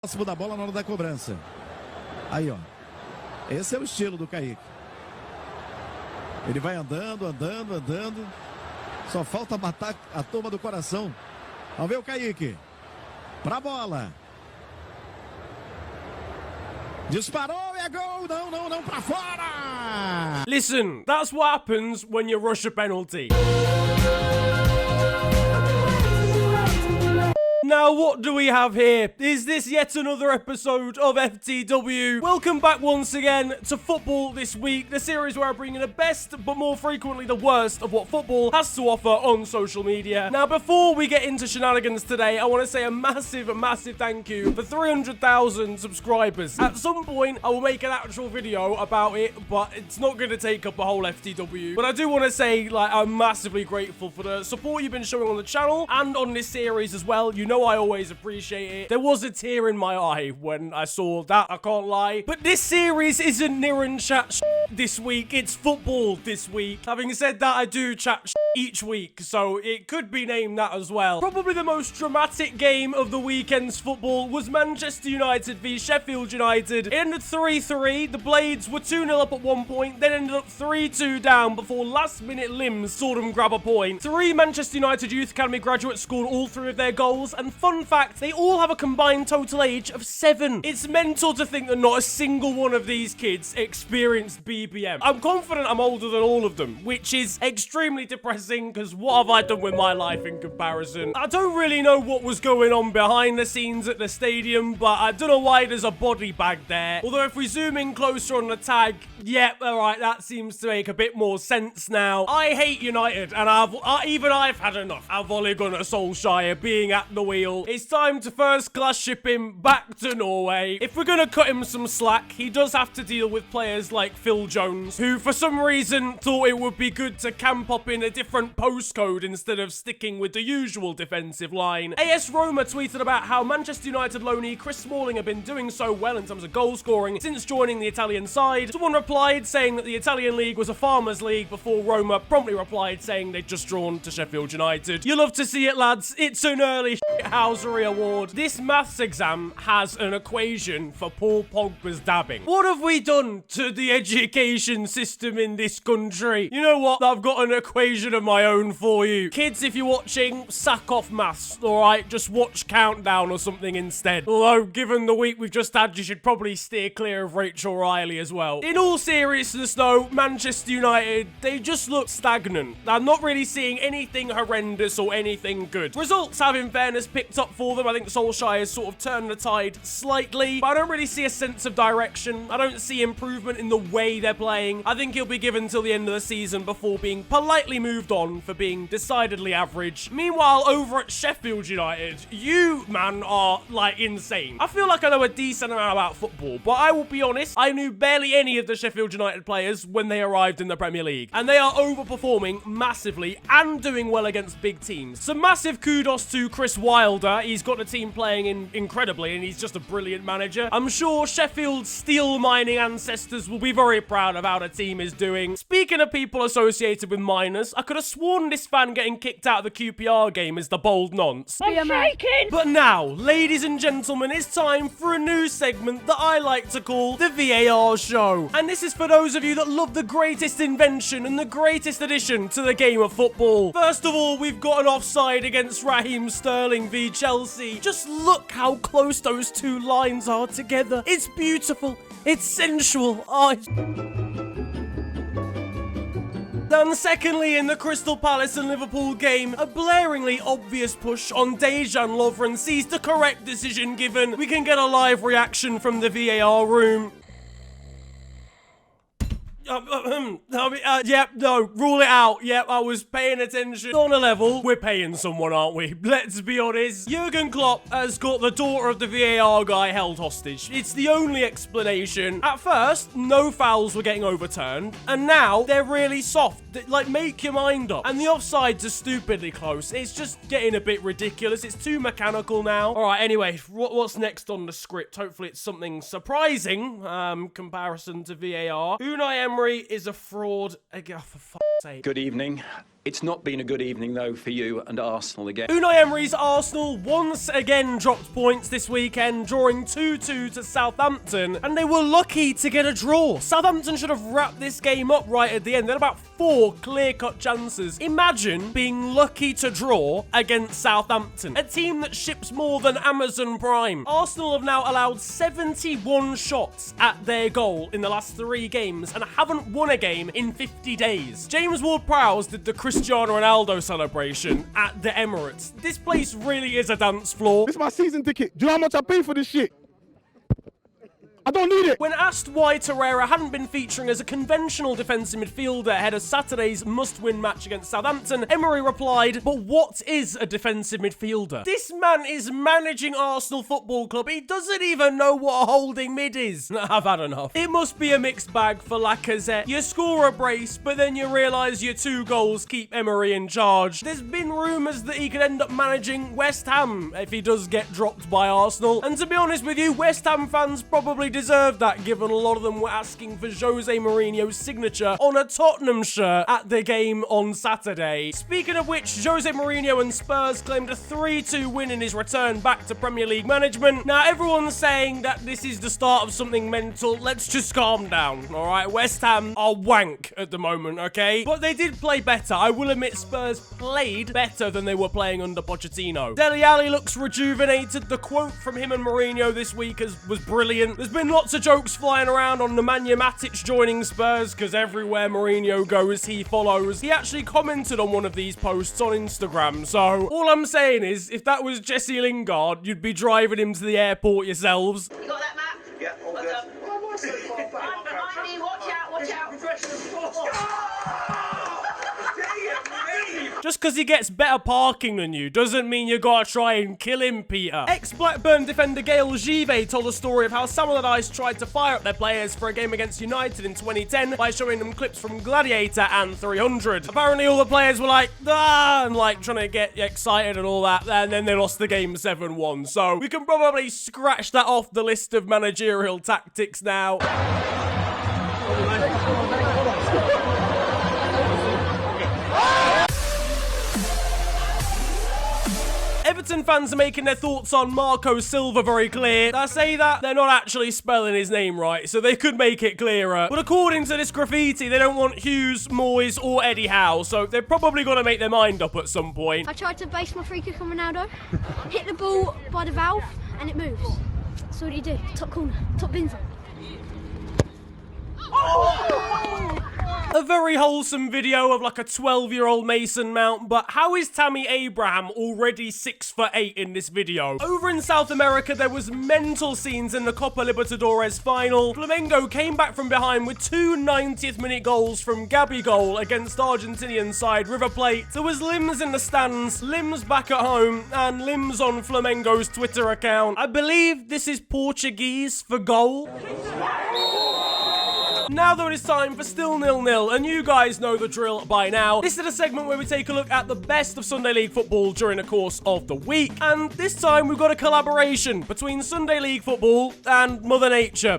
Próximo da bola na hora da cobrança. Aí, ó. Esse é o estilo do Kaique. Ele vai andando, andando, andando. Só falta matar a toma do coração. Vamos ver o Kaique. Pra bola. Disparou e é gol. Não, pra fora. Listen, that's what happens when you rush a penalty. Now, what do we have here? Is this yet another episode of FTW? Welcome back once again to Football This Week, the series where I bring you the best, but more frequently the worst of what football has to offer on social media. Now, before we get into shenanigans today, I want to say a massive thank you for 300,000 subscribers. At some point, I will make an actual video about it, but it's not going to take up a whole FTW. But I do want to say, I'm massively grateful for the support you've been showing on the channel and on this series as well. You know I always appreciate it. There was a tear in my eye when I saw that, I can't lie. But this series isn't Niran chat this week, it's football this week. Having said that, I do chat each week, so it could be named that as well. Probably the most dramatic game of the weekend's football was Manchester United v Sheffield United. It ended 3-3, the Blades were 2-0 up at one point, then ended up 3-2 down before last minute limbs saw them grab a point. 3 Manchester United Youth Academy graduates scored all 3 of their goals, and fun fact, they all have a combined total age of 7. It's mental to think that not a single one of these kids experienced BBM. I'm confident I'm older than all of them, which is extremely depressing because what have I done with my life in comparison? I don't really know what was going on behind the scenes at the stadium, but I don't know why there's a body bag there. Although if we zoom in closer on the tag, yep, alright, that seems to make a bit more sense now. I hate United, and I've had enough of Ole Gunnar Solskjaer being at the wheel. It's time to first class ship him back to Norway. If we're gonna cut him some slack, he does have to deal with players like Phil Jones, who for some reason thought it would be good to camp up in a different postcode instead of sticking with the usual defensive line. AS Roma tweeted about how Manchester United loanee Chris Smalling have been doing so well in terms of goal scoring since joining the Italian side. Someone replied saying that the Italian league was a farmers league before Roma promptly replied saying they'd just drawn to Sheffield United. You love to see it, lads. It's an early shithousery award. This maths exam has an equation for Paul Pogba's dabbing. What have we done to the education system in this country? You know what? I've got an equation of my own for you. Kids, if you're watching, sack off maths, alright? Just watch Countdown or something instead. Although, given the week we've just had, you should probably steer clear of Rachel Riley as well. In all seriousness though, Manchester United, they just look stagnant. I'm not really seeing anything horrendous or anything good. Results have, in fairness, picked up for them. I think Solskjaer has sort of turned the tide slightly, but I don't really see a sense of direction. I don't see improvement in the way they're playing. I think he'll be given till the end of the season before being politely moved on for being decidedly average. Meanwhile, over at Sheffield United, you, man, are, insane. I feel like I know a decent amount about football, but I will be honest, I knew barely any of the Sheffield United players when they arrived in the Premier League, and they are overperforming massively and doing well against big teams. So massive kudos to Chris Wilder. He's got the team playing incredibly, and he's just a brilliant manager. I'm sure Sheffield's steel mining ancestors will be very proud of how the team is doing. Speaking of people associated with miners, I could have sworn this fan getting kicked out of the QPR game is the bold nonce. I'm shaking! But now, ladies and gentlemen, it's time for a new segment that I like to call the VAR show. And this is for those of you that love the greatest invention and the greatest addition to the game of football. First of all, we've got an offside against Raheem Sterling v Chelsea. Just look how close those two lines are together. It's beautiful. It's sensual. And secondly, in the Crystal Palace and Liverpool game, a blaringly obvious push on Dejan Lovren sees the correct decision given. We can get a live reaction from the VAR room. Yep, no, rule it out. Yep, I was paying attention. On a level, we're paying someone, aren't we? Let's be honest. Jurgen Klopp has got the daughter of the VAR guy held hostage. It's the only explanation. At first, no fouls were getting overturned, and now they're really soft. Make your mind up. And the offsides are stupidly close. It's just getting a bit ridiculous. It's too mechanical now. All right, anyway, what's next on the script? Hopefully it's something surprising, comparison to VAR. Unai Emery is a fraud. For fuck's sake. Good evening. It's not been a good evening, though, for you and Arsenal again. Unai Emery's Arsenal once again dropped points this weekend, drawing 2-2 to Southampton, and they were lucky to get a draw. Southampton should have wrapped this game up right at the end. They had about 4 clear-cut chances. Imagine being lucky to draw against Southampton, a team that ships more than Amazon Prime. Arsenal have now allowed 71 shots at their goal in the last 3 games and haven't won a game in 50 days. James Ward-Prowse did the Cristiano Ronaldo celebration at the Emirates. This place really is a dance floor. This is my season ticket. Do you know how much I pay for this shit? I don't need it. When asked why Torreira hadn't been featuring as a conventional defensive midfielder ahead of Saturday's must-win match against Southampton, Emery replied, "But what is a defensive midfielder? This man is managing Arsenal Football Club. He doesn't even know what a holding mid is." I've had enough. It must be a mixed bag for Lacazette. You score a brace, but then you realise your 2 goals keep Emery in charge. There's been rumours that he could end up managing West Ham if he does get dropped by Arsenal. And to be honest with you, West Ham fans probably deserve that, given a lot of them were asking for Jose Mourinho's signature on a Tottenham shirt at the game on Saturday. Speaking of which, Jose Mourinho and Spurs claimed a 3-2 win in his return back to Premier League management. Now, everyone's saying that this is the start of something mental. Let's just calm down, all right? West Ham are wank at the moment, okay? But they did play better. I will admit Spurs played better than they were playing under Pochettino. Dele Alli looks rejuvenated. The quote from him and Mourinho this week was brilliant. There's been lots of jokes flying around on Nemanja Matic joining Spurs, because everywhere Mourinho goes, he follows. He actually commented on one of these posts on Instagram, so all I'm saying is, if that was Jesse Lingard, you'd be driving him to the airport yourselves. You got that, Matt? Yeah, all good. Behind me, watch out, watch out. Just because he gets better parking than you doesn't mean you gotta try and kill him, Peter. Ex-Blackburn defender Gail Givet told a story of how Sam Allardyce tried to fire up their players for a game against United in 2010 by showing them clips from Gladiator and 300. Apparently all the players were like, ah, and like trying to get excited and all that, and then they lost the game 7-1. So we can probably scratch that off the list of managerial tactics now. Everton fans are making their thoughts on Marco Silva very clear. I say that, they're not actually spelling his name right, so they could make it clearer. But according to this graffiti, they don't want Hughes, Moyes, or Eddie Howe, so they're probably going to make their mind up at some point. I tried to base my free kick on Ronaldo, hit the ball by the valve, and it moves. So what do? Top corner, top bin zone. A very wholesome video of like a 12-year-old Mason Mount, but how is Tammy Abraham already 6'8" in this video? Over in South America, there was mental scenes in the Copa Libertadores final. Flamengo came back from behind with 2 90th-minute goals from Gabigol against Argentinian side River Plate. There was limbs in the stands, limbs back at home, and limbs on Flamengo's Twitter account. I believe this is Portuguese for goal. Now though, it's time for Still 0-0, and you guys know the drill by now. This is a segment where we take a look at the best of Sunday League football during the course of the week, and this time we've got a collaboration between Sunday League football and Mother Nature.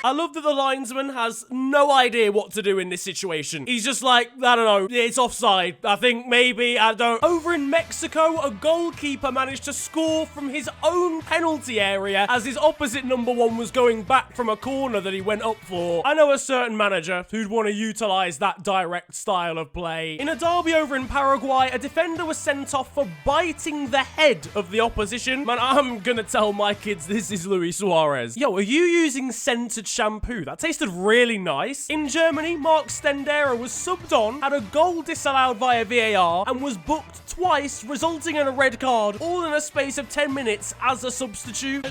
I love that the linesman has no idea what to do in this situation. He's just like, I don't know, it's offside. I think maybe, I don't. Over in Mexico, a goalkeeper managed to score from his own penalty area as his opposite number 1 was going back from a corner that he went up for. I know a certain manager who'd want to utilize that direct style of play. In a derby over in Paraguay, a defender was sent off for biting the head of the opposition. Man, I'm gonna tell my kids this is Luis Suarez. Yo, are you using scented shampoo? That tasted really nice. In Germany, Mark Stendera was subbed on, had a goal disallowed via VAR, and was booked twice, resulting in a red card, all in a space of 10 minutes as a substitute.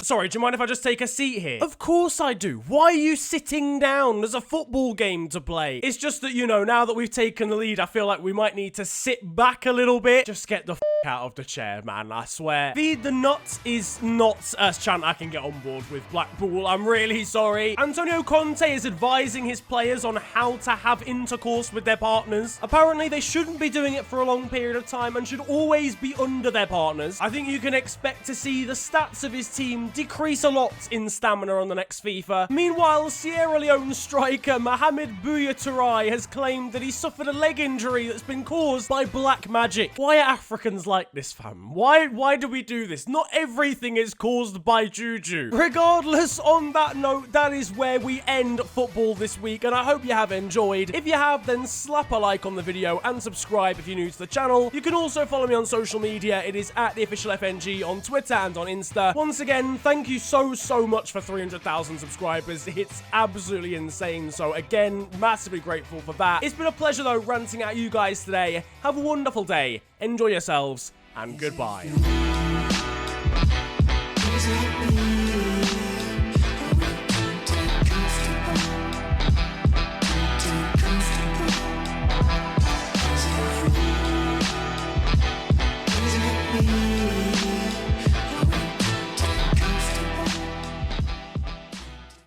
Sorry, do you mind if I just take a seat here? Of course I do. Why are you sitting down? There's a football game to play. It's just that, you know, now that we've taken the lead, I feel like we might need to sit back a little bit. Just get the out of the chair, man, I swear. Feed the nuts is not a chant I can get on board with, Blackpool. I'm really sorry. Antonio Conte is advising his players on how to have intercourse with their partners. Apparently, they shouldn't be doing it for a long period of time and should always be under their partners. I think you can expect to see the stats of his team decrease a lot in stamina on the next FIFA. Meanwhile, Sierra Leone striker Mohamed Bouya Touray has claimed that he suffered a leg injury that's been caused by black magic. Why are Africans like this, fam? Why do we do this? Not everything is caused by juju. Regardless, on that note, that is where we end football this week, and I hope you have enjoyed. If you have, then slap a like on the video and subscribe if you're new to the channel. You can also follow me on social media. It is at @theofficialfng on Twitter and on Insta. Once again, thank you so much for 300,000 subscribers. It's absolutely insane. So again, massively grateful for that. It's been a pleasure though ranting at you guys today. Have a wonderful day. Enjoy yourselves and goodbye.